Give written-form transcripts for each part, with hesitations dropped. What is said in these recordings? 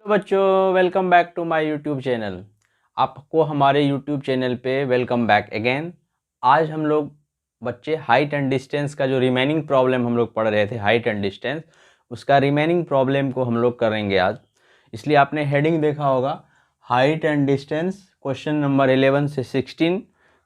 तो बच्चों, welcome back to my YouTube channel. आपको हमारे यूट्यूब चैनल पे वेलकम बैक अगेन। आज हम लोग बच्चे हाइट एंड डिस्टेंस का जो रिमेनिंग प्रॉब्लम हम लोग पढ़ रहे थे, हाइट एंड डिस्टेंस, उसका रिमेनिंग प्रॉब्लम को हम लोग करेंगे आज। इसलिए आपने हेडिंग देखा होगा, height and distance question number 11 से 16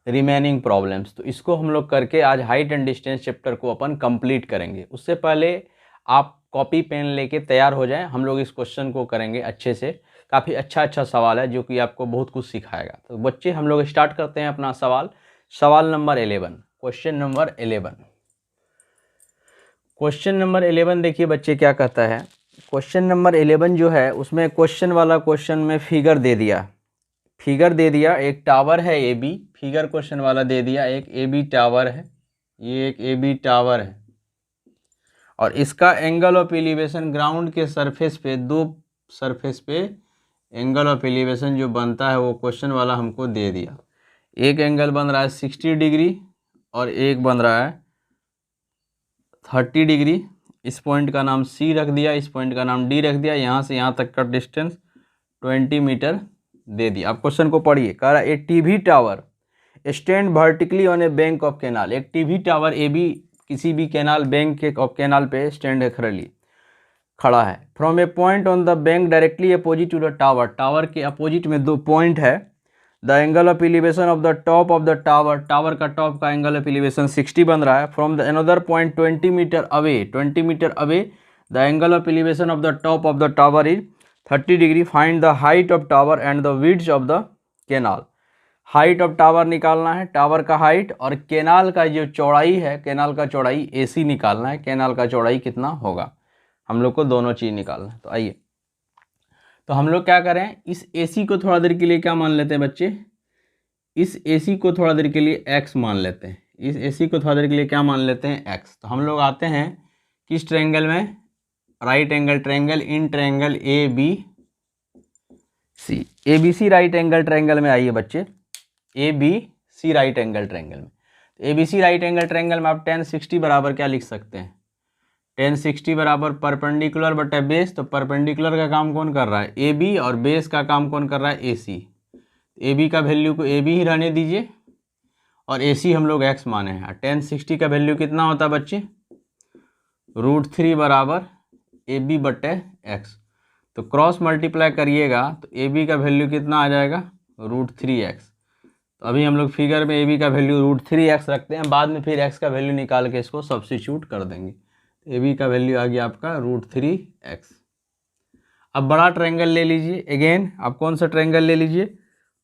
रिमेनिंग प्रॉब्लम्स। तो इसको हम लोग करके आज हाइट एंड डिस्टेंस चैप्टर को अपन कंप्लीट करेंगे। उससे पहले आप कॉपी पेन लेके तैयार हो जाएं। हम लोग इस क्वेश्चन को करेंगे अच्छे से। काफ़ी अच्छा सवाल है जो कि आपको बहुत कुछ सिखाएगा। तो बच्चे, हम लोग स्टार्ट करते हैं अपना सवाल number 11, question number 11। Question number 11 देखिए बच्चे क्या कहता है। क्वेश्चन नंबर 11 जो है उसमें क्वेश्चन में फिगर दे दिया। एक टावर है ए बी, फिगर क्वेश्चन वाला दे दिया। एक ए बी टावर है, ये एक ए बी टावर है और इसका एंगल ऑफ एलिवेशन ग्राउंड के सरफेस पे, दो सरफेस पे एंगल ऑफ एलिवेशन जो बनता है वो क्वेश्चन वाला हमको दे दिया। एक एंगल बन रहा है 60 डिग्री और एक बन रहा है 30 डिग्री। इस पॉइंट का नाम सी रख दिया, इस पॉइंट का नाम डी रख दिया। यहाँ से यहाँ तक का डिस्टेंस 20 मीटर दे दिया। आप क्वेश्चन को पढ़िए। कह रहा है a TV tower stand vertically on a bank of canal. एक टीवी टावर ए बी किसी भी कैनाल, बैंक के ऑफ कैनाल पे स्टैंड खड़ा है। From a point on the bank directly opposite to the tower. Tower के opposite में दो पॉइंट है। The angle of elevation of the top of the tower, tower का टॉप का एंगल ऑफ एलिवेशन 60 बन रहा है। From the another point 20 metre away the angle of elevation of the top of the tower is 30 degree. Find the height of tower and the width of the canal. Height of tower निकालना है, tower का height, और canal का जो चौड़ाई है, canal का चौड़ाई AC निकालना है। कैनाल का चौड़ाई कितना होगा, हम लोग को दोनों चीज़ निकालना है। तो आइए, तो हम लोग क्या करें, इस AC को थोड़ा देर के लिए क्या मान लेते हैं बच्चे, इस AC को थोड़ा देर के लिए X मान लेते हैं। इस AC को थोड़ा देर के लिए क्या मान लेते हैं, X। तो हम लोग आते हैं किस ट्रायंगल में, right angle triangle, in triangle ABC। ABC right angle triangle में आइए बच्चे, ABC राइट एंगल ट्रायंगल में। तो ABC राइट एंगल ट्रायंगल में आप tan 60 बराबर क्या लिख सकते हैं, tan 60 बराबर परपेंडिकुलर बटा बेस। तो परपेंडिकुलर का काम कौन कर रहा है, AB, और बेस का काम कौन कर रहा है, AC। AB का वैल्यू को AB ही रहने दीजिए और AC हम लोग X माने हैं। tan 60 का वैल्यू कितना होता है बच्चे, √3 बराबर AB बटे X। तो क्रॉस मल्टीप्लाई करिएगा तो AB का वैल्यू कितना आ जाएगा, √3x। तो अभी हम लोग फिगर में AB का वैल्यू √3x रखते हैं, बाद में फिर x का वैल्यू निकाल के इसको सब्स्टिट्यूट कर देंगे। तो AB का वैल्यू आ गया आपका √3x। अब बड़ा ट्रायंगल ले लीजिए अगेन। आप कौन सा ट्रायंगल ले लीजिए,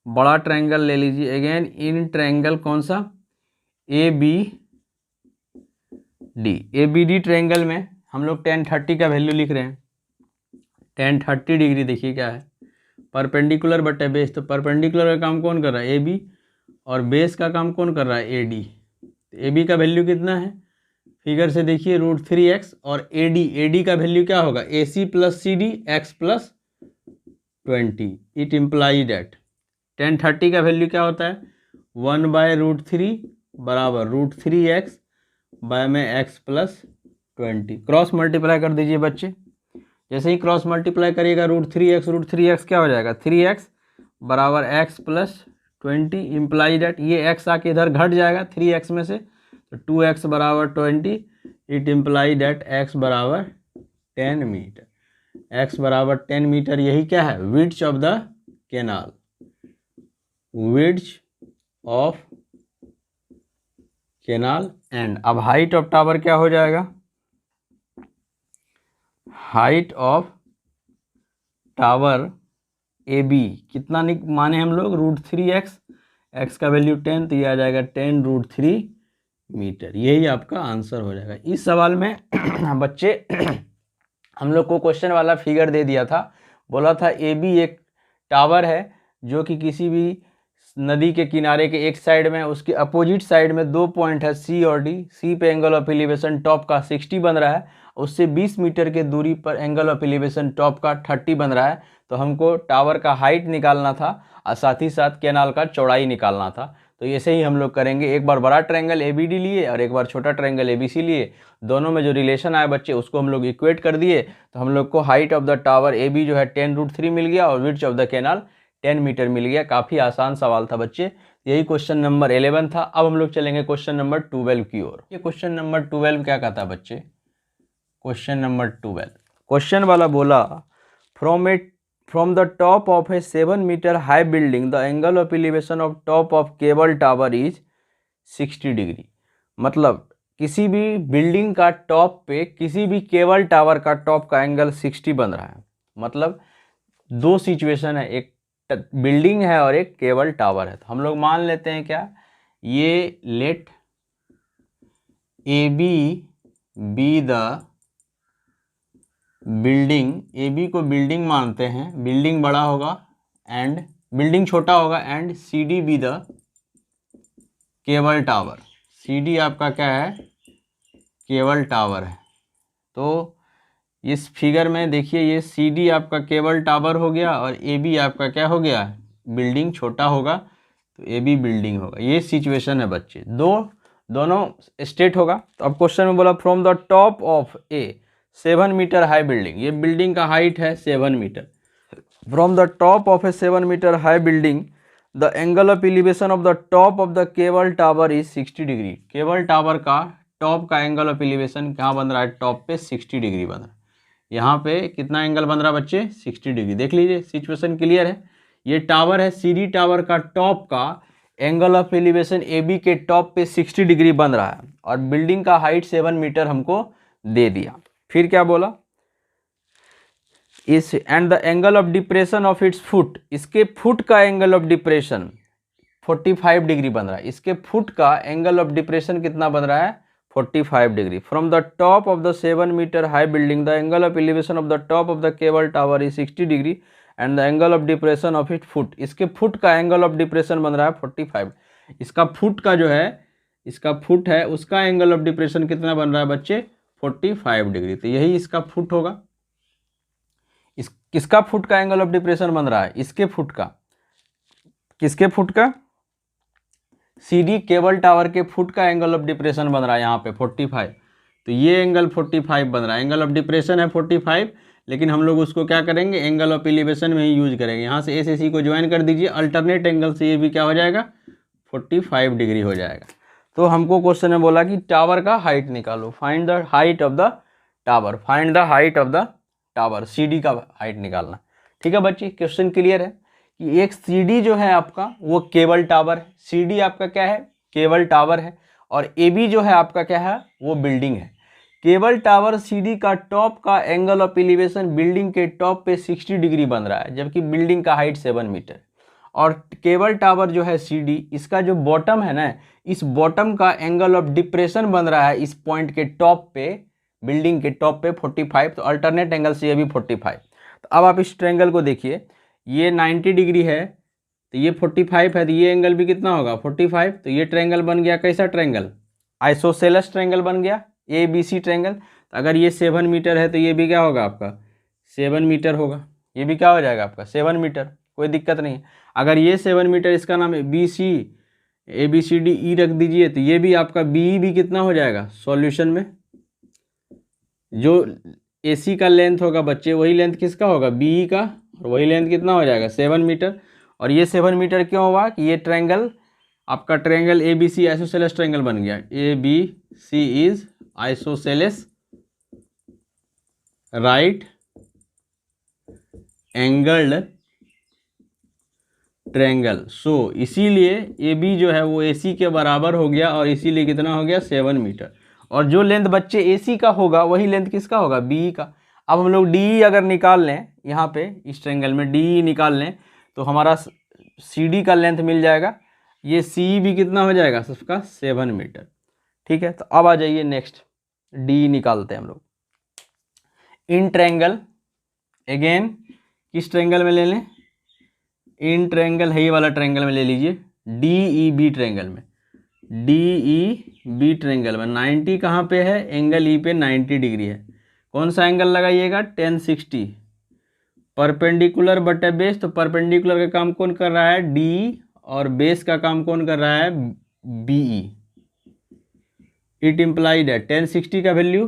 बड़ा ट्रायंगल ले लीजिए अगेन। इन ट्रायंगल कौन सा, ABD ट्रायंगल में हम लोग tan 30 का वैल्यू लिख रहे हैं। tan 30 डिग्री देखिए क्या है, परपेंडिकुलर बटे बेस। तो परपेंडिकुलर का काम कौन कर रहा है, AB, और बेस का काम कौन कर रहा है, AD। तो AB का वैल्यू कितना है, फिगर से देखिए √3x, और AD का वैल्यू क्या होगा, AC + CD x + 20। It imply that tan 30 का वैल्यू क्या होता है, 1/√3 बराबर √3x बाय में x + 20। क्रॉस मल्टीप्लाई कर दीजिए बच्चे। जैसे ही क्रॉस मल्टीप्लाई करिएगा √3x क्या हो जाएगा, 3x बराबर x + 20। इम्प्लाई डैट ये x आके इधर घट जाएगा 3x में से, तो 2x बराबर 20। इट इम्प्लाई डैट x बराबर 10 मीटर। x बराबर 10 मीटर, यही क्या है, width of the canal, width of canal. And अब हाइट ऑफ टावर क्या हो जाएगा, हाइट ऑफ टावर AB कितना माने हम लोग, √3x, x का वैल्यू 10, तो ये आ जाएगा 10√3 मीटर। यही आपका आंसर हो जाएगा। इस सवाल में बच्चे हम लोग को क्वेश्चन वाला फिगर दे दिया था, बोला था AB एक टावर है जो कि किसी भी नदी के किनारे के एक साइड में, उसके अपोजिट साइड में दो पॉइंट है C और D। C पे एंगल ऑफ एलिवेशन टॉप का 60 बन रहा है, उससे 20 मीटर के दूरी पर एंगल ऑफ एलिवेशन टॉप का 30 बन रहा है। तो हमको टावर का हाइट निकालना था और साथ ही साथ कैनाल का चौड़ाई निकालना था। तो ऐसे ही हम लोग करेंगे, एक बार बड़ा ट्रायंगल ABD लिए और एक बार छोटा ट्रायंगल ABC लिए, दोनों में जो रिलेशन आए बच्चे उसको हम लोग इक्वेट कर दिए, तो हम लोग को height of the tower AB जो है 10√3 मिल गया और width of the canal 10 metre मिल गया। काफ़ी आसान सवाल था बच्चे, यही क्वेश्चन नंबर 11 था। अब हम लोग चलेंगे क्वेश्चन नंबर 12 की ओर। ये क्वेश्चन नंबर 12 क्या कहता है बच्चे, क्वेश्चन नंबर 12, क्वेश्चन वाला बोला from the top of a 7 metre high building the angle of elevation of top of cable tower is 60 degree. मतलब किसी भी बिल्डिंग का टॉप पे किसी भी केबल टावर का टॉप का एंगल 60 बन रहा है। मतलब दो सिचुएशन है, एक बिल्डिंग है और एक केबल टावर है। तो हम लोग मान लेते हैं क्या, ये let AB be the building, AB को बिल्डिंग मानते हैं, बिल्डिंग बड़ा होगा एंड बिल्डिंग छोटा होगा, and CD be the cable tower. CD आपका क्या है, केबल टावर है। तो इस फिगर में देखिए ये CD आपका केबल टावर हो गया और AB आपका क्या हो गया, बिल्डिंग छोटा होगा, तो AB बिल्डिंग होगा। ये सिचुएशन है बच्चे, दोनों स्टेट होगा। तो अब क्वेश्चन में बोला from the top of a 7 metre high building, ये बिल्डिंग का हाइट है 7 metre. From the top of a 7 metre high building the angle of elevation of the top of the cable tower is 60 degree. Cable tower का top का angle of elevation कहाँ बन रहा है, top पे 60 degree बन रहा है। यहाँ पे कितना एंगल बन रहा है बच्चे, 60 डिग्री। देख लीजिए सिचुएशन क्लियर है। ये टावर है, CD टावर का टॉप का एंगल ऑफ एलिवेशन AB के टॉप पे 60 डिग्री बन रहा है और बिल्डिंग का हाइट 7 मीटर हमको दे दिया। फिर क्या बोला, इस and the angle of depression of its foot, इसके फुट का एंगल ऑफ डिप्रेशन 45 डिग्री बन रहा है। इसके फुट का एंगल ऑफ डिप्रेशन कितना बन रहा है, 45 degree. From the top of the 7 metre high building the angle of elevation of the top of the cable tower is 60 degree and the angle of depression of it foot, इसके foot का angle of depression बन रहा है 45। इसका foot का जो है, इसका फुट है, उसका एंगल ऑफ डिप्रेशन कितना बन रहा है बच्चे, 45 डिग्री। तो यही इसका फुट होगा। किसका फुट का एंगल ऑफ डिप्रेशन बन रहा है, इसके फुट का, किसके फुट का, CD केबल टावर के फुट का एंगल ऑफ डिप्रेशन बन रहा है यहाँ पे 45। तो ये एंगल 45 बन रहा है, एंगल ऑफ डिप्रेशन है 45, लेकिन हम लोग उसको क्या करेंगे, एंगल ऑफ एलिवेशन में ही यूज करेंगे। यहाँ से A से C को ज्वाइन कर दीजिए, अल्टरनेट एंगल से ये भी क्या हो जाएगा, 45 डिग्री हो जाएगा। तो हमको क्वेश्चन में बोला कि टावर का हाइट निकालो, find the height of the tower, find the height of the tower, CD का हाइट निकालना। ठीक है बच्चे, क्वेश्चन क्लियर है कि एक CD जो है आपका वो केबल टावर है, CD आपका क्या है, केबल टावर है, और AB जो है आपका क्या है, वो बिल्डिंग है। केबल टावर CD का टॉप का एंगल ऑफ एलिवेशन बिल्डिंग के टॉप पे 60 डिग्री बन रहा है, जबकि बिल्डिंग का हाइट 7 मीटर। और केबल टावर जो है CD, इसका जो बॉटम है ना, इस बॉटम का एंगल ऑफ डिप्रेशन बन रहा है इस पॉइंट के टॉप पे, बिल्डिंग के टॉप पे 45। तो अल्टरनेट एंगल से ये भी 45। तो अब आप इस ट्रायंगल को देखिए, ये 90 डिग्री है, तो ये 45 है, तो ये एंगल भी कितना होगा, 45। तो ये ट्रायंगल बन गया कैसा ट्रायंगल, आइसोसेलेस ट्रायंगल बन गया, ABC ट्रायंगल। तो अगर ये 7 मीटर है तो ये भी क्या होगा आपका, 7 मीटर होगा। ये भी क्या हो जाएगा आपका, 7 मीटर, कोई दिक्कत नहीं। अगर ये 7 मीटर, इसका नाम है BC, ABCDE रख दीजिए, तो ये भी आपका BE भी कितना हो जाएगा, सॉल्यूशन में जो AC का लेंथ होगा बच्चे, वही लेंथ किसका होगा, BE का, और वही लेंथ कितना हो जाएगा, 7 मीटर। और ये 7 मीटर क्यों हुआ कि ये ट्रायंगल आपका ट्रायंगल ABC आइसोसेलेस ट्रायंगल बन गया। ABC is isosceles right angled triangle. So इसीलिए AB जो है वो AC के बराबर हो गया, और इसीलिए कितना हो गया, 7 मीटर। और जो लेंथ बच्चे AC का होगा वही लेंथ किसका होगा, BE का। अब हम लोग DE अगर निकाल लें, यहाँ पे इस ट्रायंगल में DE निकाल लें, तो हमारा CD का लेंथ मिल जाएगा, ये CE भी कितना हो जाएगा उसका, 7 मीटर। ठीक है, तो अब आ जाइए नेक्स्ट, DE निकालते हैं हम लोग। इन ट्रायंगल, अगेन किस ट्रायंगल में ले लें, इन ट्रायंगल है ये वाला ट्रायंगल में ले लीजिए, DEB ट्रायंगल में, DEB ट्रायंगल में 90 कहाँ पे है, एंगल E पे 90 डिग्री है। कौन सा एंगल लगाइएगा, 1060 परपेंडिकुलर बटे बेस। तो परपेंडिकुलर का काम कौन कर रहा है, DE, और बेस का काम कौन कर रहा है, BE। इट इम्प्लाइड है 1060 का वैल्यू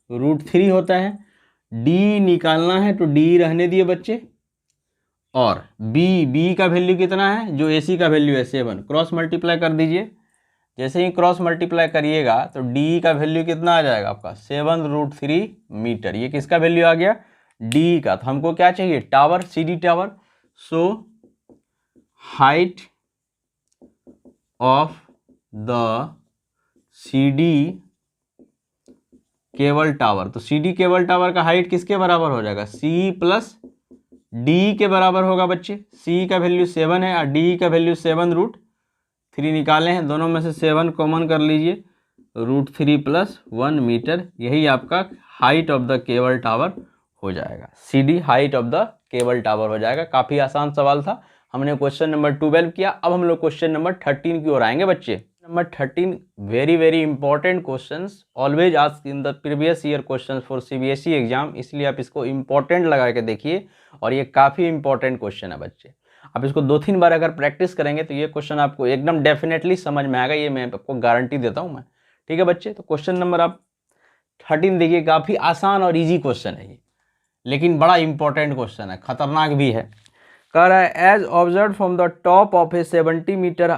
√3 होता है। D निकालना है तो D रहने दिए बच्चे, और B का वैल्यू कितना है, जो AC का वैल्यू है 7, क्रॉस मल्टीप्लाई कर दीजिए। जैसे ही क्रॉस मल्टीप्लाई करिएगा तो D का वैल्यू कितना आ जाएगा आपका, 7√3 मीटर। ये किसका वैल्यू आ गया, D का। तो हमको क्या चाहिए, tower, CD tower. So height of the CD cable tower. तो CD केबल टावर का हाइट किसके बराबर हो जाएगा, C प्लस D के बराबर होगा बच्चे। C का वैल्यू 7 है और D का वैल्यू 7√3 निकाले हैं, दोनों में से 7 कॉमन कर लीजिए, √3 + 1 मीटर। यही आपका height of the cable tower हो जाएगा, CD height of the cable tower हो जाएगा। काफ़ी आसान सवाल था। हमने क्वेश्चन नंबर 12 किया। अब हम लोग क्वेश्चन नंबर 13 की ओर आएंगे बच्चे। Number 13 very important questions, always asked in the previous year questions for CBSE exam, इसलिए आप इसको इंपॉर्टेंट लगा के देखिए। और ये काफ़ी इंपॉर्टेंट क्वेश्चन है बच्चे। आप इसको 2-3 बार अगर प्रैक्टिस करेंगे तो ये क्वेश्चन आपको एकदम डेफिनेटली समझ में आएगा, ये मैं आपको गारंटी देता हूँ मैं। ठीक है बच्चे, तो क्वेश्चन नंबर आप 13 देखिए। काफ़ी आसान और ईजी क्वेश्चन है ये, लेकिन बड़ा इंपॉर्टेंट क्वेश्चन है, खतरनाक भी है। कह रहा है as observe from the top of a 70 metre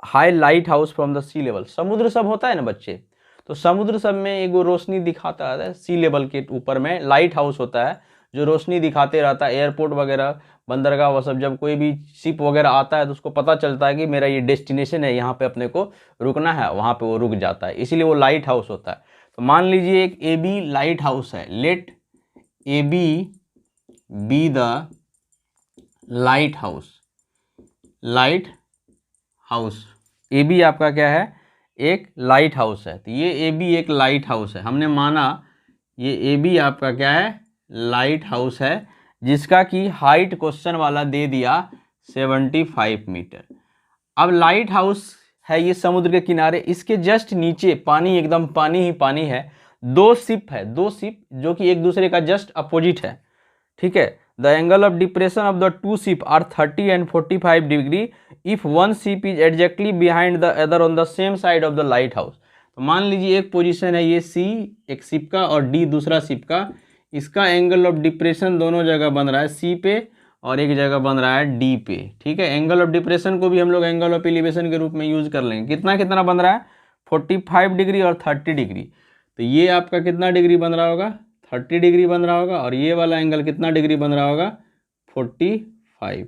high lighthouse from the sea level. समुद्र सब होता है ना बच्चे, तो समुद्र सब में एक रोशनी दिखाता है, सी लेवल के ऊपर में लाइट हाउस होता है जो रोशनी दिखाते रहता है। एयरपोर्ट वगैरह, बंदरगाह, वो सब जब कोई भी शिप वगैरह आता है तो उसको पता चलता है कि मेरा ये डेस्टिनेशन है, यहाँ पे अपने को रुकना है, वहाँ पे वो रुक जाता है, इसीलिए वो लाइट हाउस होता है। तो मान लीजिए एक AB लाइट हाउस है, let AB be the lighthouse. Lighthouse, AB आपका क्या है, एक लाइट हाउस है। तो ये AB एक लाइट हाउस है, हमने माना ये AB आपका क्या है, लाइट हाउस है, जिसका कि हाइट क्वेश्चन वाला दे दिया 75 मीटर। अब लाइट हाउस है ये समुद्र के किनारे, इसके जस्ट नीचे पानी, एकदम पानी ही पानी है। दो शिप है, दो शिप जो कि एक दूसरे का जस्ट अपोजिट है। ठीक है, the angle of depression of the two ship are 30 and 45 degree if one ship is exactly behind the other on the same side of the lighthouse. तो मान लीजिए एक पोजीशन है ये C एक शिप का और D दूसरा शिप का, इसका एंगल ऑफ डिप्रेशन दोनों जगह बन रहा है C पे और एक जगह बन रहा है D पे। ठीक है, एंगल ऑफ डिप्रेशन को भी हम लोग एंगल ऑफ एलिवेशन के रूप में यूज कर लेंगे। कितना कितना बन रहा है, 45 डिग्री और 30 डिग्री। तो ये आपका कितना डिग्री बन रहा होगा, 30 डिग्री बन रहा होगा, और ये वाला एंगल कितना डिग्री बन रहा होगा, 45।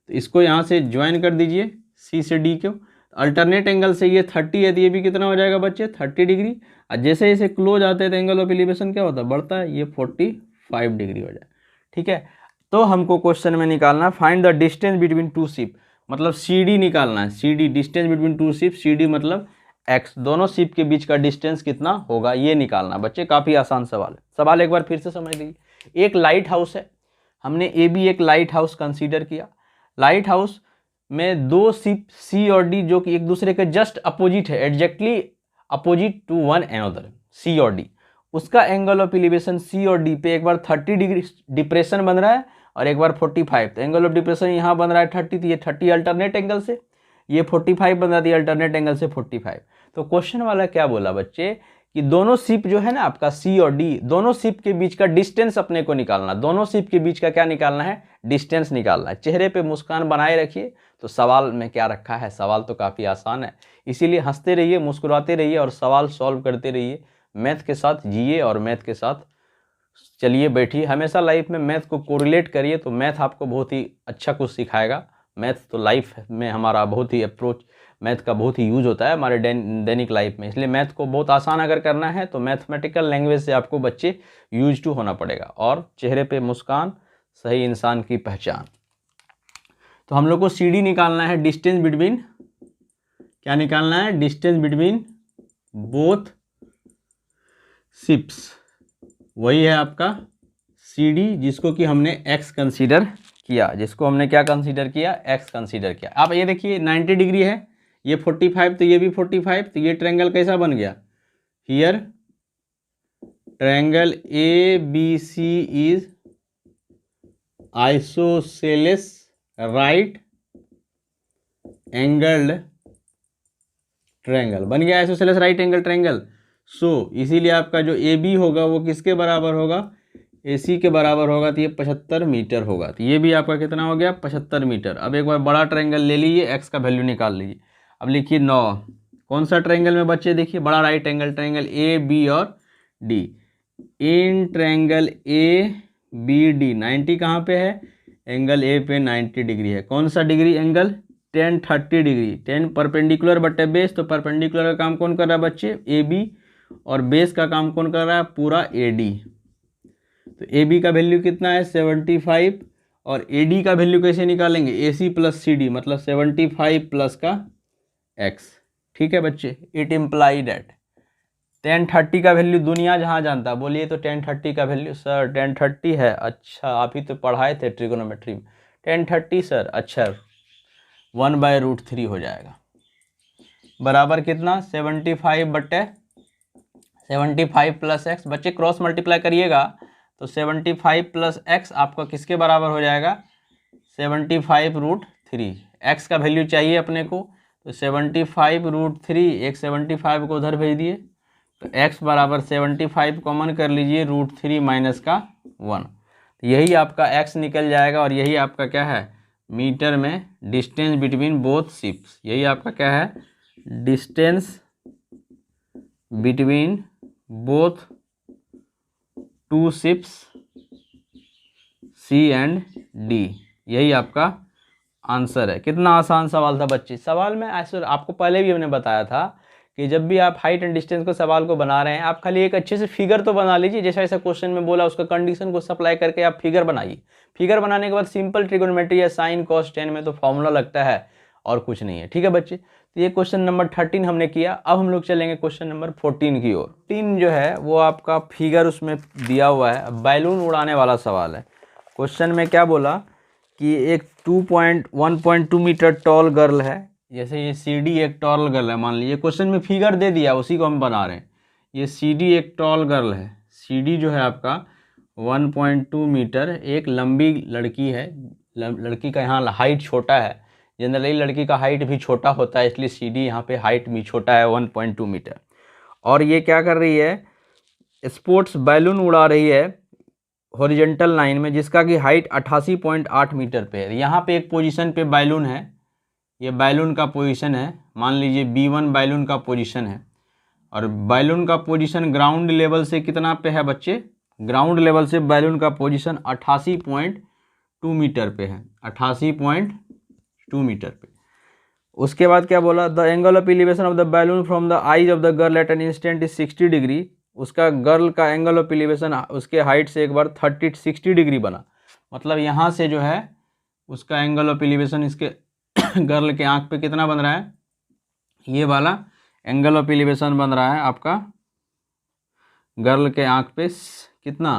तो इसको यहाँ से ज्वाइन कर दीजिए C से D को। अल्टरनेट एंगल से ये 30 है तो ये भी कितना हो जाएगा बच्चे, 30 डिग्री। और जैसे जैसे क्लोज आते हैं तो एंगल ऑफ एलिवेशन क्या होता है, बढ़ता है, ये 45 डिग्री हो जाए। ठीक है, तो हमको क्वेश्चन में निकालना find the distance between two ship, मतलब CD निकालना है। CD distance between two ship, CD मतलब x, दोनों शिप के बीच का डिस्टेंस कितना होगा ये निकालना। बच्चे काफ़ी आसान सवाल है। सवाल एक बार फिर से समझ लीजिए। एक लाइट हाउस है, हमने AB एक लाइट हाउस कंसीडर किया। लाइट हाउस में दो शिप C और D जो कि एक दूसरे के जस्ट अपोजिट है, exactly opposite to one another, C और D। उसका एंगल ऑफ एलिवेशन C और D पे एक बार 30 डिग्री डिप्रेशन बन रहा है और एक बार 45। तो एंगल ऑफ डिप्रेशन यहाँ बन रहा है 30, तो ये 30 अल्टरनेट एंगल से, ये 45 बन रहा है अल्टरनेट एंगल से 45। तो क्वेश्चन वाला क्या बोला बच्चे कि दोनों शिप जो है ना आपका C और D, दोनों शिप के बीच का डिस्टेंस अपने को निकालना। दोनों शिप के बीच का क्या निकालना है, डिस्टेंस निकालना है। चेहरे पे मुस्कान बनाए रखिए। तो सवाल में क्या रखा है, सवाल तो काफ़ी आसान है, इसीलिए हंसते रहिए, मुस्कुराते रहिए और सवाल सॉल्व करते रहिए। मैथ के साथ जिए और मैथ के साथ चलिए, बैठिए। हमेशा लाइफ में मैथ को कोरिलेट करिए, तो मैथ आपको बहुत ही अच्छा कुछ सिखाएगा। मैथ तो लाइफ में हमारा बहुत ही अप्रोच, मैथ का बहुत ही यूज होता है हमारे दैनिक लाइफ में, इसलिए मैथ को बहुत आसान अगर करना है तो मैथमेटिकल लैंग्वेज से आपको बच्चे यूज टू होना पड़ेगा। और चेहरे पे मुस्कान सही इंसान की पहचान। तो हम लोग को CD निकालना है, डिस्टेंस बिटवीन, क्या निकालना है, डिस्टेंस बिटवीन बोथ शिप्स। वही है आपका CD, जिसको कि हमने x कंसीडर किया, जिसको हमने क्या कंसीडर किया, x कंसीडर किया। आप ये देखिए 90 डिग्री है, ये 45, तो ये भी 45। तो ये ट्रायंगल कैसा बन गया, here triangle ABC is isosceles right angled triangle बन गया, isosceles right angle triangle. So इसीलिए आपका जो ए बी होगा वो किसके बराबर होगा, ए सी के बराबर होगा, तो ये 75 मीटर होगा। तो ये भी आपका कितना हो गया, 75 मीटर। अब एक बार बड़ा ट्रायंगल ले लीजिए, एक्स का वैल्यू निकाल लीजिए। अब लिखिए 9, कौन सा ट्रायंगल में बच्चे, देखिए बड़ा right angle triangle A B और D. In triangle A B D 90 कहाँ पे है, एंगल ए पे 90 डिग्री है। कौन सा degree, angle ten 30 degree. 10 perpendicular बटे बेस, तो परपेंडिकुलर का काम कौन कर रहा है बच्चे, ए बी, और बेस का काम कौन कर रहा है, पूरा ए डी। तो ए बी का वैल्यू कितना है 75, और ए डी का वैल्यू कैसे निकालेंगे, ए सी प्लस सी डी, मतलब 75 प्लस का एक्स। ठीक है बच्चे, इट इम्प्लाई डैट 1030 का वैल्यू दुनिया जहाँ जानता है, बोलिए तो 1030 का वैल्यू, सर 1030 है, अच्छा आप ही तो पढ़ाए थे ट्रिगोनोमेट्री में। 1030 सर, अच्छा 1/√3 हो जाएगा, बराबर कितना 75 बटे 75 प्लस एक्स। बच्चे क्रॉस मल्टीप्लाई करिएगा तो 75 प्लस एक्स आपका किसके बराबर हो जाएगा, 75√3। एक्स का वैल्यू चाहिए अपने को, तो 75√3, एक 75 को उधर भेज दिए, तो x बराबर 75 कॉमन कर लीजिए, √3 माइनस का 1, तो यही आपका x निकल जाएगा। और यही आपका क्या है, मीटर में डिस्टेंस बिटवीन बोथ शिप्स, यही आपका क्या है, distance between both two ships C and D, यही आपका आंसर है। कितना आसान सवाल था बच्चे। सवाल में ऐसे आपको पहले भी हमने बताया था कि जब भी आप हाइट एंड डिस्टेंस को सवाल को बना रहे हैं, आप खाली एक अच्छे से फिगर तो बना लीजिए, जैसा ऐसा क्वेश्चन में बोला उसका कंडीशन को सप्लाई करके आप फिगर बनाइए। फिगर बनाने के बाद सिंपल ट्रिगोनोमेट्री या साइन कॉस टेन में तो फॉर्मूला लगता है और कुछ नहीं है। ठीक है बच्चे, तो ये क्वेश्चन नंबर 13 हमने किया। अब हम लोग चलेंगे क्वेश्चन नंबर 14 की ओर। 14 जो है वो आपका फिगर उसमें दिया हुआ है, बैलून उड़ाने वाला सवाल है। क्वेश्चन में क्या बोला कि एक 1.2 मीटर टॉल गर्ल है, जैसे ये सी डी एक टॉल गर्ल है, मान लीजिए क्वेश्चन में फिगर दे दिया, उसी को हम बना रहे हैं। ये सी डी एक टॉल गर्ल है, सी डी जो है आपका 1.2 मीटर एक लंबी लड़की है। लड़की का यहाँ हाइट छोटा है, जनरली लड़की का हाइट भी छोटा होता है, इसलिए सी डी यहाँ पे हाइट भी छोटा है 1.2 मीटर। और ये क्या कर रही है, स्पोर्ट्स बैलून उड़ा रही है हॉरिजॉन्टल लाइन में, जिसका कि हाइट 88.8 मीटर पे है। यहाँ पे एक पोजीशन पे बैलून है, ये बैलून का पोजीशन है, मान लीजिए B1 बैलून का पोजीशन है, और बैलून का पोजीशन ग्राउंड लेवल से कितना पे है बच्चे, ग्राउंड लेवल से बैलून का पोजीशन 88.2 मीटर पे है, 88.2 मीटर पे। उसके बाद क्या बोला, the angle of elevation of the balloon from the eyes of the girl at an instant is 60 degree. उसका गर्ल का एंगल ऑफ एलिवेशन उसके हाइट से एक बार 60 डिग्री बना, मतलब यहाँ से जो है उसका एंगल ऑफ एलिवेशन इसके गर्ल के आंख पे कितना बन रहा है, ये वाला एंगल ऑफ एलिवेशन बन रहा है आपका गर्ल के आंख पे कितना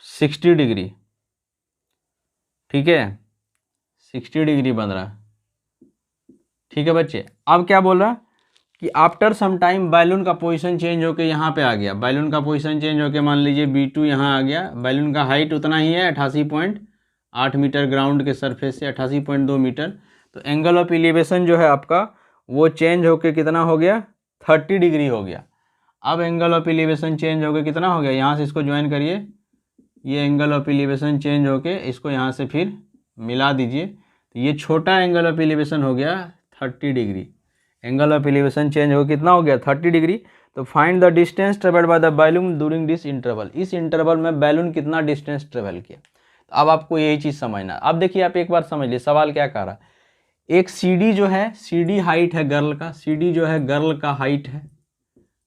60 डिग्री। ठीक है, 60 डिग्री बन रहा है। ठीक है बच्चे, अब क्या बोल रहा कि आफ्टर सम टाइम बैलून का पोजीशन चेंज होके यहाँ पे आ गया, बैलून का पोजीशन चेंज होके मान लीजिए B2 यहाँ आ गया, बैलून का हाइट उतना ही है 88.8 मीटर, ग्राउंड के सरफेस से 88.2 मीटर। तो एंगल ऑफ एलिवेशन जो है आपका वो चेंज होके कितना हो गया 30 डिग्री हो गया। अब एंगल ऑफ एलिवेशन चेंज होके कितना हो गया, यहाँ से इसको ज्वाइन करिए, ये एंगल ऑफ एलिवेशन चेंज होके इसको यहाँ से फिर मिला दीजिए, तो ये छोटा एंगल ऑफ एलिवेशन हो गया 30 degree. Angle of elevation change हो कितना हो गया 30 डिग्री। तो find the distance travelled by the balloon during this interval, इस इंटरवल में बैलून कितना डिस्टेंस ट्रेवल किया। तो अब आपको यही चीज़ समझना। अब देखिए आप एक बार समझ लीजिए सवाल क्या कह रहा है, एक सीडी जो है, सीडी हाइट है गर्ल का, सीडी जो है गर्ल का हाइट है,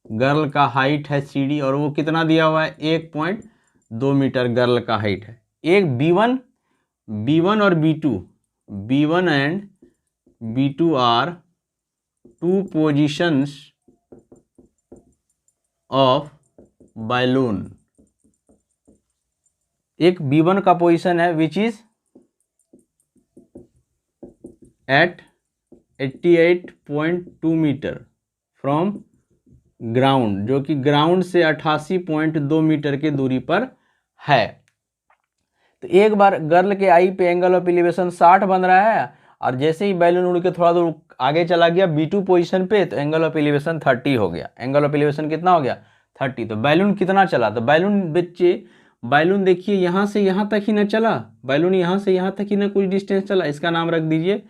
गर्ल का हाइट है सीडी, और वो कितना दिया हुआ है 1.2 मीटर गर्ल का हाइट है। एक B1 और B2, B1 and B2 are two positions of balloon. एक B1 का पोजीशन है which is at 88.2 metre from ground, जो कि ग्राउंड से 88.2 मीटर की दूरी पर है। तो एक बार गर्ल के आई पे एंगल ऑफ एलिवेशन 60 बन रहा है, और जैसे ही बैलून उड़ के थोड़ा दूर आगे चला गया B2 पोजीशन पे, तो एंगल ऑफ एलिवेशन 30 हो गया। एंगल ऑफ एलिवेशन कितना हो गया? 30। तो बैलून कितना चला? तो बैलून बच्चे, बैलून देखिए यहाँ से यहाँ तक ही ना चला, बैलून यहाँ से यहाँ तक ही ना कुछ डिस्टेंस चला। इसका नाम रख दीजिए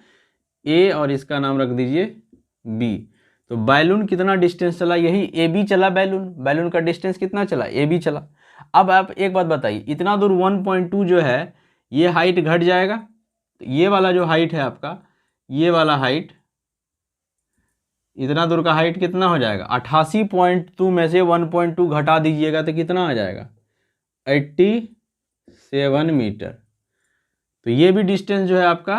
A और इसका नाम रख दीजिए B। तो बैलून कितना डिस्टेंस चला? यही AB चला बैलून। बैलून का डिस्टेंस कितना चला? AB चला। अब आप एक बात बताइए, इतना दूर 1.2 जो है ये हाइट घट जाएगा, तो ये वाला जो हाइट है आपका, ये वाला हाइट, इतना दूर का हाइट कितना हो जाएगा? 88.2 में से 1.2 घटा दीजिएगा तो कितना आ जाएगा? 87 मीटर। तो ये भी डिस्टेंस जो है आपका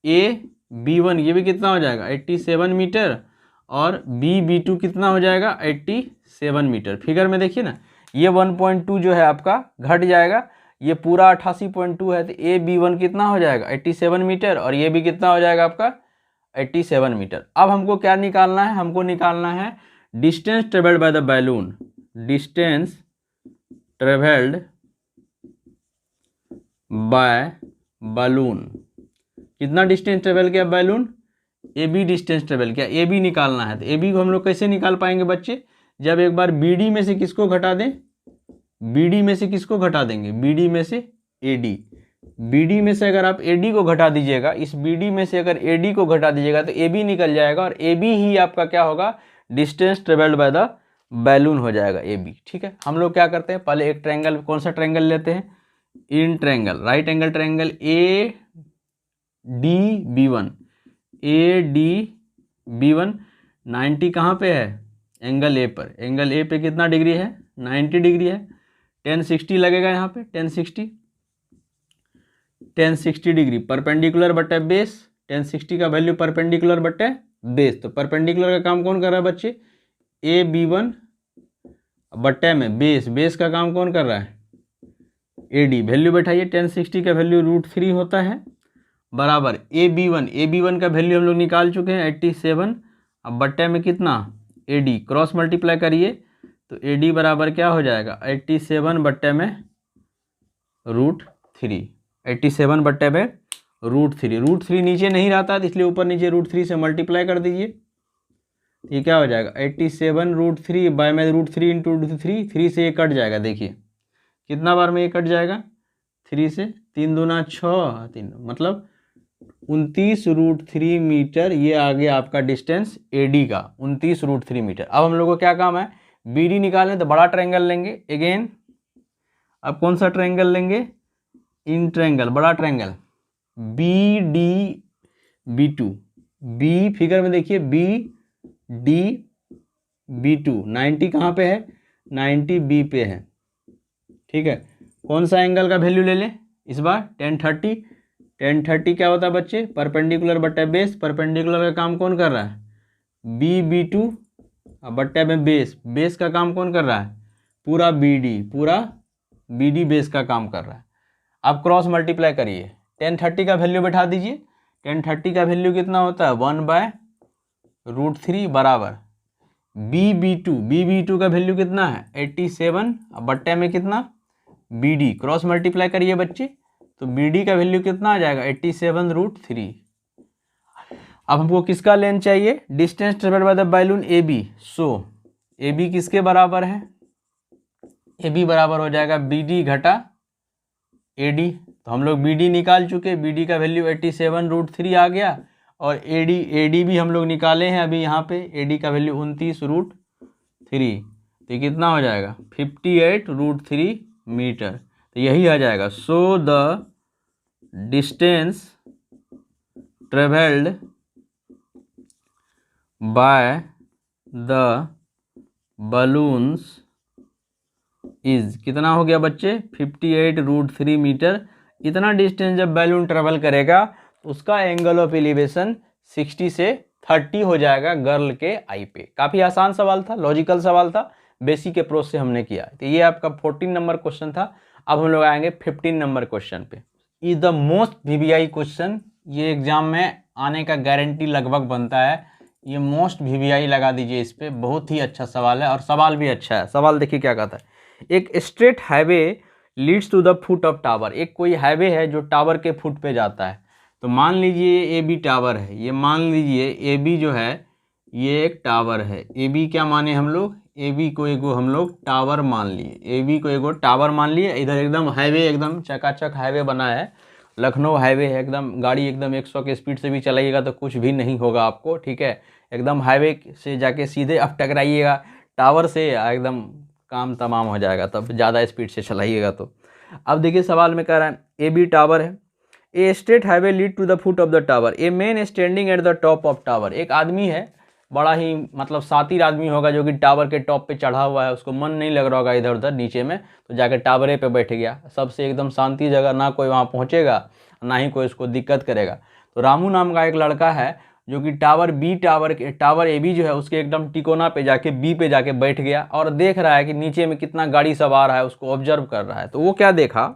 AB1, ये भी कितना हो जाएगा? 87 मीटर। और B2 कितना हो जाएगा? 87 मीटर। फिगर में देखिए ना, ये 1.2 जो है आपका घट जाएगा, ये पूरा 88.2 है, तो AB1 कितना हो जाएगा? 87 मीटर। और ये भी कितना हो जाएगा आपका? 87 मीटर। अब हमको क्या निकालना है? हमको निकालना है distance travelled by the balloon. Distance travelled by balloon, कितना डिस्टेंस ट्रेवल किया बैलून? AB डिस्टेंस ट्रेवल किया। AB निकालना है, तो AB को हम लोग कैसे निकाल पाएंगे बच्चे? जब एक बार BD में से किसको घटा दें? BD में से किसको घटा देंगे? BD में से AD। BD में से अगर आप AD को घटा दीजिएगा, इस BD में से अगर AD को घटा दीजिएगा तो AB निकल जाएगा, और AB ही आपका क्या होगा? Distance travelled by the balloon हो जाएगा AB। ठीक है, हम लोग क्या करते हैं, पहले एक ट्रायंगल, कौन सा ट्रायंगल लेते हैं? In triangle, right angle triangle ADB1। ADB1 90 कहाँ पे है? एंगल A पर। एंगल A पे कितना डिग्री है? 90 डिग्री है। 1060 लगेगा यहाँ पे, 1060 डिग्री परपेंडिकुलर बटे बेस। 1060 का वैल्यू परपेंडिकुलर बटे बेस। तो परपेंडिकुलर का काम कौन कर रहा है बच्चे? AB1 बटे में बेस। बेस का काम कौन कर रहा है? AD। वैल्यू बैठाइए, 1060 का वैल्यू √3 होता है, बराबर AB1। AB1 का वैल्यू हम लोग निकाल चुके हैं 87। अब बट्टे में कितना? AD। क्रॉस मल्टीप्लाई करिए तो AD बराबर क्या हो जाएगा? 87 बट्टे में √3। 87 बट्टे में √3। √3 नीचे नहीं रहता है, इसलिए ऊपर नीचे √3 से मल्टीप्लाई कर दीजिए। ये क्या हो जाएगा? 87 √3 बाय में √3 इंटू 3। 3 से ये कट जाएगा। देखिए कितना बार में ये कट जाएगा? 3 से 3 दूना 6, 3 मतलब 29 √3 मीटर। ये आ गया आपका डिस्टेंस AD का, 29 √3 मीटर। अब हम लोग को क्या काम है? BD निकालें, तो बड़ा ट्रायंगल लेंगे अगेन। अब कौन सा ट्रायंगल लेंगे? इन ट्रायंगल, बड़ा ट्रायंगल BDB2। B फिगर में देखिए BDB2 90 कहाँ पे है? 90 B पे है। ठीक है, कौन सा एंगल का वैल्यू ले लें इस बार? 1030। 1030 क्या होता है बच्चे? परपेंडिकुलर बट्टे बेस। परपेंडिकुलर का काम कौन कर रहा है? BB2 बट्टे में बेस। बेस का काम कौन कर रहा है? पूरा BD। पूरा BD बेस का काम कर रहा है। अब क्रॉस मल्टीप्लाई करिए, 1030 का वैल्यू बैठा दीजिए। 1030 का वैल्यू कितना होता है? 1/√3 बराबर BB2। BB2 का वैल्यू कितना है? 87 बट्टे में कितना? BD। क्रॉस मल्टीप्लाई करिए बच्चे, तो BD का वैल्यू कितना आ जाएगा? 87 √3। अब हमको किसका लेंथ चाहिए? Distance travelled by the balloon AB। So AB किसके बराबर है? AB बराबर हो जाएगा BD घटा AD। तो हम लोग BD निकाल चुके। BD का वैल्यू 87 √3 आ गया, और AD भी हम लोग निकाले हैं अभी यहाँ पे। AD का वैल्यू 29 √3। तो कितना हो जाएगा? 58 √3 मीटर। तो यही आ जाएगा। So the distance travelled by the balloons is, कितना हो गया बच्चे? 58 √3 मीटर। इतना डिस्टेंस जब बैलून ट्रेवल करेगा तो उसका एंगल ऑफ एलिवेशन 60 से 30 हो जाएगा गर्ल के आई पे। काफ़ी आसान सवाल था, लॉजिकल सवाल था, बेसिक अप्रोच से हमने किया। तो ये आपका 14 नंबर क्वेश्चन था। अब हम लोग आएंगे 15 नंबर क्वेश्चन पे। Is the most VVI question. ये एग्जाम में आने का गारंटी लगभग बनता है। ये मोस्ट VVI लगा दीजिए इस पर, बहुत ही अच्छा सवाल है, और सवाल भी अच्छा है। सवाल देखिए क्या कहता है। एक straight highway leads to the foot of tower. एक कोई हाईवे है जो टावर के फुट पे जाता है। तो मान लीजिए ए बी टावर है, ये मान लीजिए ए बी जो है ये एक टावर है। ए बी क्या माने हम लोग, ए बी को एगो हम लोग टावर मान लिए, ए बी को एगो टावर मान लिए। इधर एकदम हाईवे, एकदम चकाचक हाईवे बना है, लखनऊ हाईवे है एकदम। गाड़ी एकदम 100 के स्पीड से भी चलाइएगा तो कुछ भी नहीं होगा आपको, ठीक है। एकदम हाईवे से जाके सीधे आप टकराइएगा टावर से, एकदम काम तमाम हो जाएगा, तब ज़्यादा स्पीड से चलाइएगा तो। अब देखिए सवाल में कह रहा है ए बी टावर है, a straight highway lead to the foot of the tower, a man standing at the top of tower. एक आदमी है, बड़ा ही मतलब शातिर आदमी होगा जो कि टावर के टॉप पे चढ़ा हुआ है, उसको मन नहीं लग रहा होगा इधर उधर नीचे में, तो जाकर टावरे पे बैठ गया। सबसे एकदम शांति जगह, ना कोई वहाँ पहुँचेगा ना ही कोई उसको दिक्कत करेगा। तो रामू नाम का एक लड़का है जो कि टावर ए बी जो है उसके एकदम टिकोना पे जाके बी पे जाके बैठ गया और देख रहा है कि नीचे में कितना गाड़ी सब आ रहा है, उसको ऑब्जर्व कर रहा है। तो वो क्या देखा,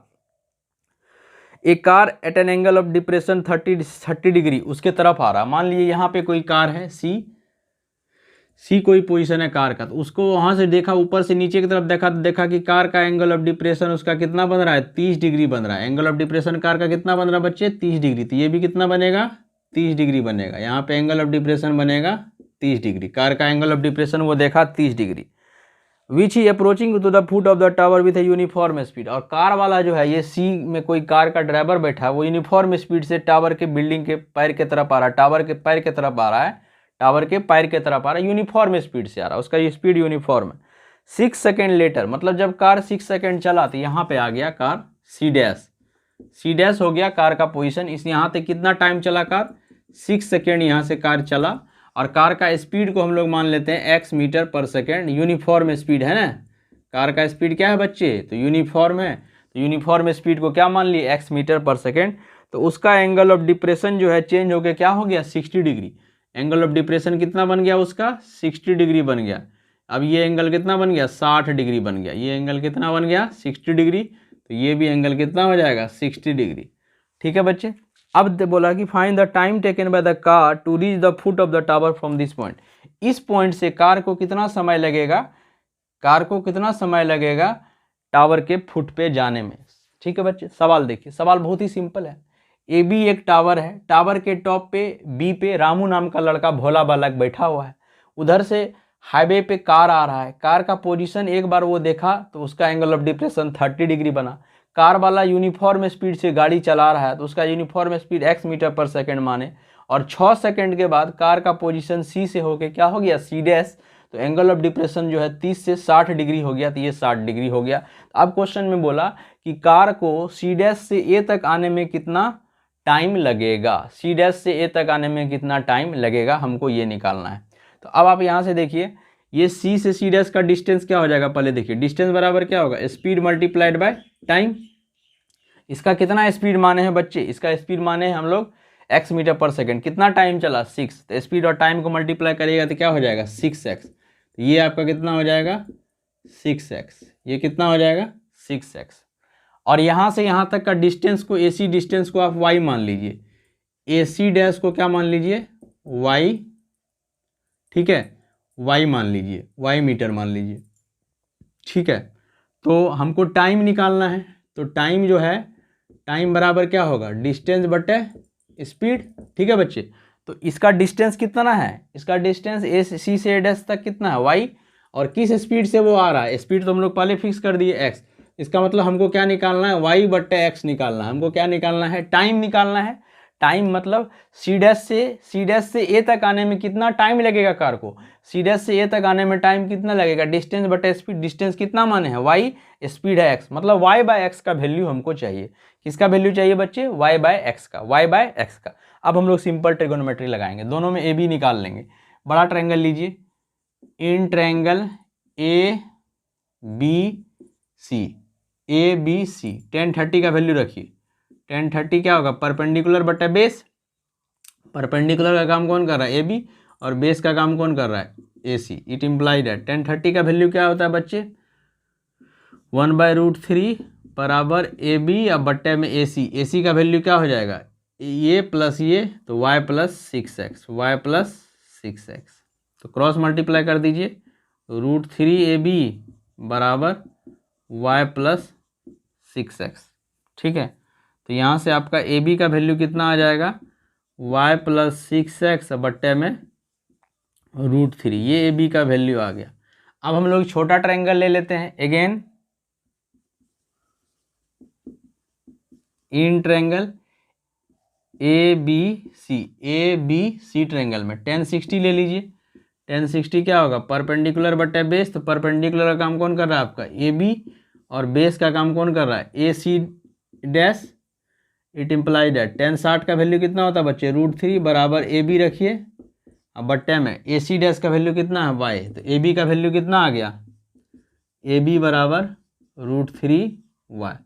a car at an angle of depression 30 degree उसके तरफ आ रहा। मान लीजिए यहाँ पे कोई कार है सी कोई पोजीशन है कार का, तो उसको वहाँ से देखा, ऊपर से नीचे की तरफ देखा तो देखा कि कार का एंगल ऑफ डिप्रेशन उसका कितना बन रहा है, 30 डिग्री बन रहा है। एंगल ऑफ डिप्रेशन कार का कितना बन रहा है बच्चे, 30 डिग्री। तो ये भी कितना बनेगा, 30 डिग्री बनेगा। यहाँ पे एंगल ऑफ डिप्रेशन बनेगा 30 डिग्री, कार का एंगल ऑफ डिप्रेशन वो देखा 30 degree. Which he approaching to the foot of the tower with a uniform speed. और कार वाला जो है, ये सी में कोई कार का ड्राइवर बैठा है, वो यूनिफॉर्म स्पीड से टावर के बिल्डिंग के पैर के तरफ आ रहा है, टावर के पैर के तरफ आ रहा है, टावर के पैर के तरफ आ रहा है, यूनिफॉर्म स्पीड से आ रहा है, उसका ये स्पीड यूनिफॉर्म है। 6 सेकेंड लेटर, मतलब जब कार 6 सेकेंड चला तो यहाँ पे आ गया कार सी डैश हो गया कार का पोजीशन। इस यहाँ तक कितना टाइम चला कार, 6 सेकेंड यहाँ से कार चला। और कार का स्पीड को हम लोग मान लेते हैं x मीटर पर सेकेंड, यूनिफॉर्म स्पीड है ना। कार का स्पीड क्या है बच्चे, तो यूनिफॉर्म है, तो यूनिफॉर्म स्पीड को क्या मान लिए, x मीटर पर सेकेंड। तो उसका एंगल ऑफ डिप्रेशन जो है चेंज हो गया, क्या हो गया, 60 डिग्री। एंगल ऑफ डिप्रेशन कितना बन गया उसका, 60 डिग्री बन गया। अब ये एंगल कितना बन गया, 60 डिग्री बन गया। ये एंगल कितना बन गया, 60 डिग्री। तो ये भी एंगल कितना हो जाएगा, 60 डिग्री। ठीक है बच्चे। अब बोला कि find the time taken by the car to reach the foot of the tower from this point. इस पॉइंट से कार को कितना समय लगेगा, टावर के फुट पे जाने में। ठीक है बच्चे। सवाल देखिए, सवाल बहुत ही सिंपल है। ए बी एक टावर है, टावर के टॉप पे बी पे रामू नाम का लड़का भोला बालक बैठा हुआ है। उधर से हाईवे पे कार आ रहा है, कार का पोजीशन एक बार वो देखा तो उसका एंगल ऑफ डिप्रेशन 30 डिग्री बना। कार वाला यूनिफॉर्म स्पीड से गाड़ी चला रहा है तो उसका यूनिफॉर्म स्पीड x मीटर पर सेकंड माने, और 6 सेकंड के बाद कार का पोजीशन सी से होके क्या हो गया, सी डैश। तो एंगल ऑफ डिप्रेशन जो है 30 से 60 डिग्री हो गया, तो ये 60 डिग्री हो गया। अब क्वेश्चन में बोला कि कार को सी डैश से ए तक आने में कितना टाइम लगेगा, सी डैश से ए तक आने में कितना टाइम लगेगा, हमको ये निकालना है। तो अब आप यहाँ से देखिए, ये सी से सी डैश का डिस्टेंस क्या हो जाएगा, पहले देखिए डिस्टेंस बराबर क्या होगा, स्पीड मल्टीप्लाइड बाय टाइम। इसका कितना स्पीड माने हैं बच्चे, इसका स्पीड माने हैं हम लोग x मीटर पर सेकंड। कितना टाइम चला, 6। तो स्पीड और टाइम को मल्टीप्लाई करिएगा तो क्या हो जाएगा, 6x। तो ये आपका कितना हो जाएगा, 6x। ये कितना हो जाएगा, 6x। और यहाँ से यहाँ तक का डिस्टेंस को, AC डिस्टेंस को आप y मान लीजिए, AC डैश को क्या मान लीजिए, y। ठीक है, y मान लीजिए, y मीटर मान लीजिए। ठीक है। तो हमको टाइम निकालना है, तो टाइम जो है, टाइम बराबर क्या होगा, डिस्टेंस बटे स्पीड। ठीक है बच्चे। तो इसका डिस्टेंस कितना है, इसका डिस्टेंस ए सी से ए डैश तक कितना है, y। और किस स्पीड से वो आ रहा है, स्पीड तो हम लोग पहले फिक्स कर दिए x। इसका मतलब हमको क्या निकालना है, y बटे x निकालना है। हमको क्या निकालना है, टाइम निकालना है। टाइम मतलब सी डैश से ए तक आने में कितना टाइम लगेगा कार को, सी डैश से ए तक आने में टाइम कितना लगेगा, डिस्टेंस बटे स्पीड। डिस्टेंस कितना माने हैं, y, स्पीड है x, मतलब y बाय x का वैल्यू हमको चाहिए। किसका वैल्यू चाहिए बच्चे, y बाय x का। अब हम लोग सिंपल ट्रिगोनोमेट्री लगाएंगे, दोनों में ए बी निकाल लेंगे। बड़ा ट्रायंगल लीजिए, in triangle A B C, tan 30 का वैल्यू रखिए। tan 30 क्या होगा, परपेंडिकुलर बटा बेस। परपेंडिकुलर का काम कौन कर रहा है, ए बी, और बेस का काम कौन कर रहा है, ए सी। इट इम्प्लाइड है tan 30 का वैल्यू क्या होता है बच्चे, 1/√3 बराबर ए बी या बट्टे में ए सी का वैल्यू क्या हो जाएगा, ये प्लस ये, तो y प्लस 6x। तो क्रॉस मल्टीप्लाई कर दीजिए, तो √3AB बराबर y प्लस 6x। ठीक है। तो यहाँ से आपका ए बी का वैल्यू कितना आ जाएगा, y प्लस 6x बट्टे में √3, ये ए बी का वैल्यू आ गया। अब हम लोग छोटा ट्रायंगल ले लेते हैं again in triangle A B C triangle में 1060 ले लीजिए। 1060 क्या होगा, परपेंडिकुलर बटे बेस, तो परपेंडिकुलर का काम कौन कर रहा है आपका ए बी, और बेस का काम कौन कर रहा है A C dash, it imply that 1060 का वैल्यू कितना होता है बच्चे, √3 बराबर ए बी रखिए, अब बट्टे में ए सी डैश का वैल्यू कितना है y, तो ए बी का वैल्यू कितना आ गया, ए बी बराबर √3y।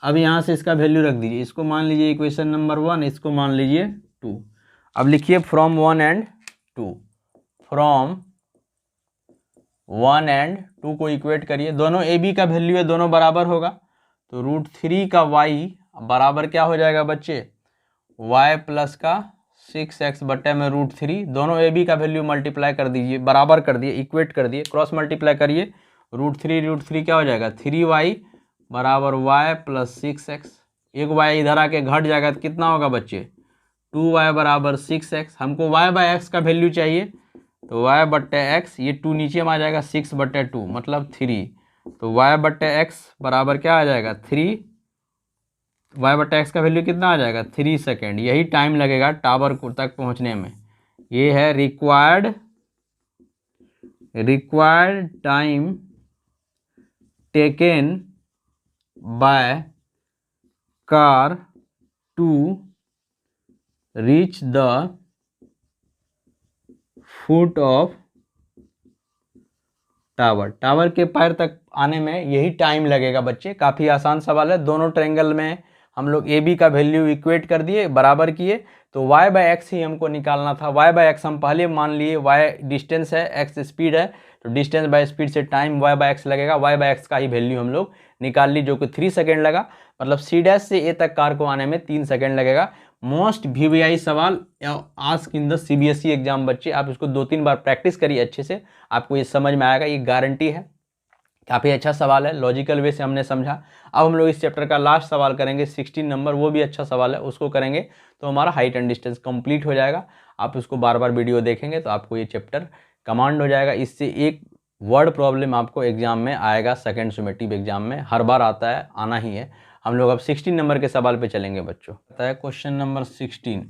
अब यहाँ से इसका वैल्यू रख दीजिए, इसको मान लीजिए इक्वेशन नंबर 1, इसको मान लीजिए 2। अब लिखिए फ्रॉम 1 एंड 2, फ्रॉम 1 एंड 2 को इक्वेट करिए, दोनों ए बी का वैल्यू है, दोनों बराबर होगा, तो √3 का y बराबर क्या हो जाएगा बच्चे, y प्लस का 6x बट्टे में √3, दोनों ए बी का वैल्यू मल्टीप्लाई कर दीजिए, बराबर कर दिए, इक्वेट कर दिए, क्रॉस मल्टीप्लाई करिए, √3 क्या हो जाएगा 3y बराबर y प्लस 6x, एक y इधर आके घट जाएगा तो कितना होगा बच्चे 2y बराबर 6x, हमको y बाय x का वैल्यू चाहिए, तो y बट्टे x, ये 2 नीचे में आ जाएगा 6 बट्टे 2 मतलब 3, तो y बट्टे x बराबर क्या आ जाएगा 3, y बट्टे x का वैल्यू कितना आ जाएगा 3 सेकेंड, यही टाइम लगेगा टावर तक पहुंचने में, ये है required time taken by car to reach the foot of tower के पैर तक आने में यही टाइम लगेगा बच्चे। काफ़ी आसान सवाल है, दोनों ट्रायंगल में हम लोग ए बी का वैल्यू इक्वेट कर दिए, बराबर किए, तो y बाय एक्स ही हमको निकालना था, y बाय एक्स हम पहले मान लिए, y डिस्टेंस है, x स्पीड है, तो डिस्टेंस बाय स्पीड से टाइम y बाय एक्स लगेगा, y बाय एक्स का ही वैल्यू हम लोग निकाल ली, जो कि 3 सेकेंड लगा, मतलब सी डैश से ए तक कार को आने में 3 सेकेंड लगेगा। मोस्ट VVI सवाल ask in the CBSE exam बच्चे, आप इसको 2-3 बार प्रैक्टिस करिए अच्छे से, आपको ये समझ में आएगा, ये गारंटी है। काफ़ी अच्छा सवाल है, लॉजिकल वे से हमने समझा। अब हम लोग इस चैप्टर का लास्ट सवाल करेंगे 16 नंबर, वो भी अच्छा सवाल है, उसको करेंगे तो हमारा हाइट एंड डिस्टेंस कंप्लीट हो जाएगा। आप उसको बार बार वीडियो देखेंगे तो आपको ये चैप्टर कमांड हो जाएगा। इससे एक वर्ड प्रॉब्लम आपको एग्जाम में आएगा, सेकेंड समेटिव एग्जाम में हर बार आता है, आना ही है। हम लोग अब 16 नंबर के सवाल पे चलेंगे बच्चों। आता है क्वेश्चन नंबर 16।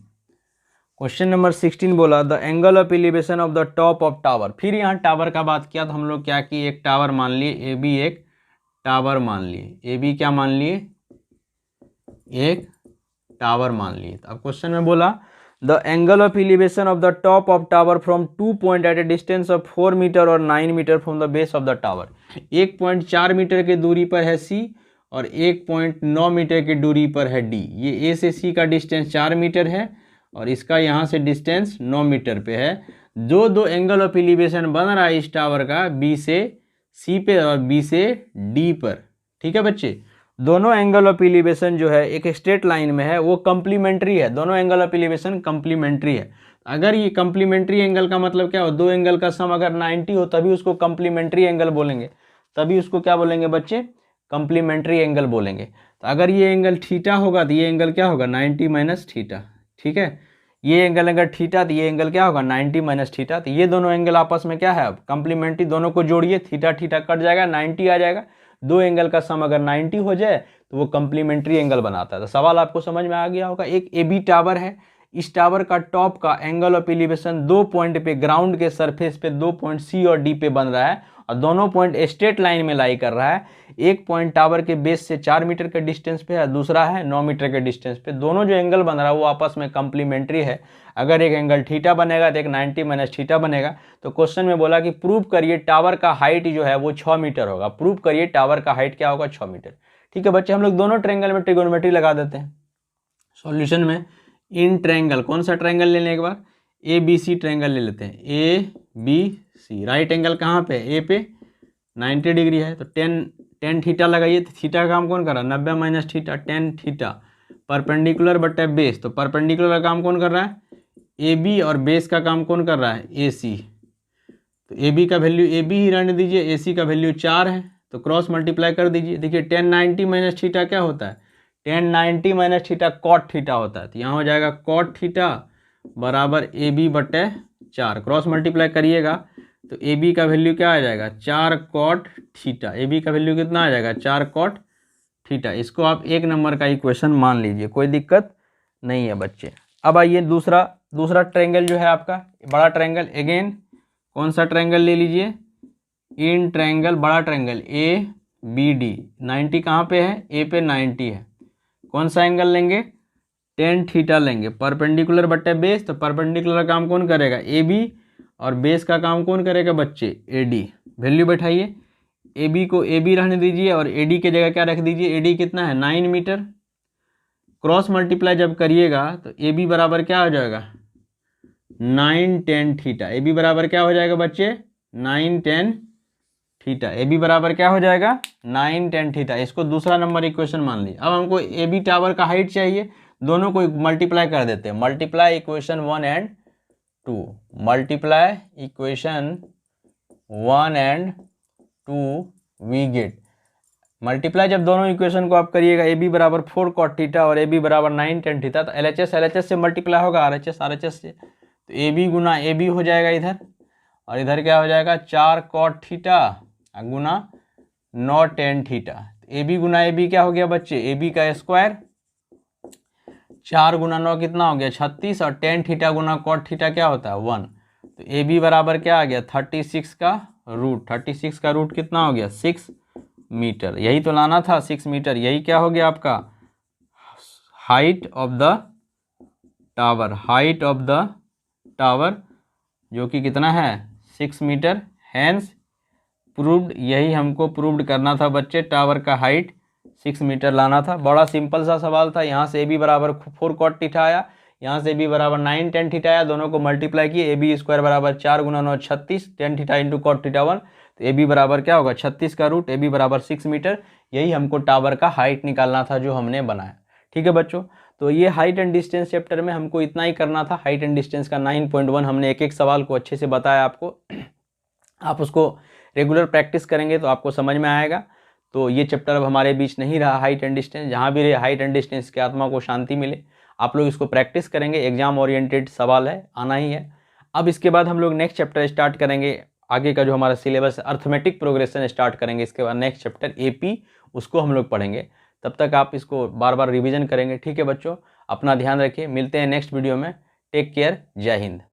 क्वेश्चन नंबर 16 बोला the angle of elevation of the top of tower. फिर यहाँ टावर का बात किया तो हम लोग क्या किए, एक टावर मान लिए ए बी, एक टावर मान लिए ए बी, क्या मान लिए एक टावर मान लिए। अब क्वेश्चन में बोला the angle of elevation of the top of tower from 2 point at a distance of 4 metre और 9 metre from the base of the tower. 1.4 metre की दूरी पर है सी और 1.9 मीटर की दूरी पर है डी। ये ए से सी का डिस्टेंस 4 मीटर है और इसका यहाँ से डिस्टेंस 9 मीटर पे है। जो दो एंगल ऑफ एलिवेशन बन रहा है इस टावर का, बी से सी पे और बी से डी पर, ठीक है बच्चे। दोनों एंगल ऑफ एलिवेशन जो है एक स्ट्रेट लाइन में है, वो कंप्लीमेंट्री है, दोनों एंगल ऑफ एलिवेशन कंप्लीमेंट्री है। अगर ये कंप्लीमेंट्री एंगल का मतलब क्या हो, दो एंगल का सम अगर 90 हो तभी उसको कंप्लीमेंट्री एंगल बोलेंगे, तभी उसको क्या बोलेंगे बच्चे, कंप्लीमेंट्री एंगल बोलेंगे। तो अगर ये एंगल थीटा होगा तो ये एंगल क्या होगा 90 माइनस थीटा, ठीक है। ये एंगल अगर थीटा तो ये एंगल क्या होगा 90 माइनस थीटा। तो ये दोनों एंगल आपस में क्या है, अब कंप्लीमेंट्री, दोनों को जोड़िए, थीटा थीटा कट जाएगा, 90 आ जाएगा। दो एंगल का सम अगर 90 हो जाए तो वो कंप्लीमेंट्री एंगल बनाता है। तो सवाल आपको समझ में आ गया होगा। एक ए बी टावर है, इस टावर का टॉप का एंगल ऑफ एलिवेशन 2 पॉइंट पे, ग्राउंड के सरफेस पे 2 पॉइंट सी और डी पे बन रहा है और दोनों पॉइंट स्ट्रेट लाइन में लाई कर रहा है। एक पॉइंट टावर के बेस से 4 मीटर के डिस्टेंस पे है, दूसरा है 9 मीटर के डिस्टेंस पे। दोनों जो एंगल बन रहा है वो आपस में कंप्लीमेंट्री है। अगर एक एंगल थीटा बनेगा तो एक 90 माइनस थीटा बनेगा। तो क्वेश्चन में बोला कि प्रूव करिए टावर का हाइट जो है वो 6 मीटर होगा। प्रूव करिए टावर का हाइट क्या होगा, 6 मीटर। ठीक है बच्चे, हम लोग दोनों ट्रायंगल में ट्रिगोनोमेट्री लगा देते हैं। सॉल्यूशन में इन ट्रायंगल, कौन सा ट्रायंगल ले लें एक बार, ए बी सी ट्रायंगल ले लेते हैं। A B C, right angle कहाँ पे, ए पे 90 डिग्री है, तो टेन थीटा लगाइए। तो थीटा का काम कौन कर रहा है, 90 minus theta, tan theta. Perpendicular बटे बेस, तो परपेंडिकुलर का काम कौन कर रहा है, ए बी, और बेस का काम कौन कर रहा है, ए सी। तो ए बी का वैल्यू ए बी ही रहने दीजिए, ए सी का वैल्यू 4 है, तो क्रॉस मल्टीप्लाई कर दीजिए। देखिए 10 90 माइनस थीटा क्या होता है, tan 90 minus theta cot theta होता है, तो यहाँ हो जाएगा cot थीटा बराबर AB बटे 4, क्रॉस मल्टीप्लाई करिएगा तो AB का वैल्यू क्या आ जाएगा 4 cot थीटा, AB का वैल्यू कितना आ जाएगा 4 cot थीटा। इसको आप 1 नंबर का इक्वेशन मान लीजिए, कोई दिक्कत नहीं है बच्चे। अब आइए दूसरा ट्रायंगल जो है आपका बड़ा ट्रायंगल, अगेन कौन सा ट्रायंगल ले लीजिए, इन ट्रायंगल बड़ा ट्रायंगल ABD, 90 कहाँ पे है, ए पे 90 है, कौन सा एंगल लेंगे tan थीटा लेंगे, परपेंडिकुलर बटे बेस, तो परपेंडिकुलर का काम कौन करेगा AB और बेस का काम कौन करेगा बच्चे AD। वैल्यू बैठाइए, AB को AB रहने दीजिए और AD की जगह क्या रख दीजिए, AD कितना है 9 मीटर, क्रॉस मल्टीप्लाई जब करिएगा तो AB बराबर क्या हो जाएगा 9 tan थीटा, AB बराबर क्या हो जाएगा बच्चे 9 tan थीटा, AB बराबर क्या हो जाएगा 9 tan थीटा। इसको दूसरा नंबर इक्वेशन मान लीजिए। अब हमको AB टावर का हाइट चाहिए, दोनों को मल्टीप्लाई कर देते हैं, multiply equation 1 and 2, multiply equation 1 and 2 we get, multiply जब दोनों इक्वेशन को आप करिएगा AB बराबर 4 cot थीटा और AB बराबर 9 tan थीटा, तो LHS से मल्टीप्लाई होगा RHS से, तो AB गुना AB हो जाएगा इधर, और इधर क्या हो जाएगा 4 cot थीटा गुना 9 tan थीटा। तो AB गुना AB क्या हो गया बच्चे AB का स्क्वायर, 4 गुना 9 कितना हो गया 36, और tan थीटा गुना cot थीटा क्या होता है 1, तो AB बराबर क्या आ गया 36 का रूट, 36 का रूट कितना हो गया 6 मीटर, यही तो लाना था 6 मीटर, यही क्या हो गया आपका height of the tower, height of the tower जो कि कितना है 6 मीटर, हैंस प्रूव्ड, यही हमको प्रूव्ड करना था बच्चे, टावर का हाइट 6 मीटर लाना था। बड़ा सिंपल सा सवाल था। यहाँ से AB बराबर 4 cot थीटा आया, यहाँ से AB बराबर 9 tan थीटा आया, दोनों को मल्टीप्लाई किए, AB स्क्वायर बराबर 4 गुना 9 36 tan theta into cot theta 1, तो AB बराबर क्या होगा 36 का रूट, AB बराबर 6 मीटर, यही हमको टावर का हाइट निकालना था जो हमने बनाया। ठीक है बच्चों, तो ये हाइट एंड डिस्टेंस चैप्टर में हमको इतना ही करना था। हाइट एंड डिस्टेंस का 9.1 हमने एक एक सवाल को अच्छे से बताया आपको, आप उसको रेगुलर प्रैक्टिस करेंगे तो आपको समझ में आएगा। तो ये चैप्टर अब हमारे बीच नहीं रहा, हाइट एंड डिस्टेंस, जहाँ भी रहे हाइट एंड डिस्टेंस की आत्मा को शांति मिले। आप लोग इसको प्रैक्टिस करेंगे, एग्जाम ओरिएंटेड सवाल है, आना ही है। अब इसके बाद हम लोग नेक्स्ट चैप्टर स्टार्ट करेंगे, आगे का जो हमारा सिलेबस अर्थमेटिक प्रोग्रेशन स्टार्ट करेंगे। इसके बाद नेक्स्ट चैप्टर AP, उसको हम लोग पढ़ेंगे। तब तक आप इसको बार बार रिवीजन करेंगे। ठीक है बच्चों, अपना ध्यान रखिए, मिलते हैं नेक्स्ट वीडियो में। टेक केयर, जय हिंद।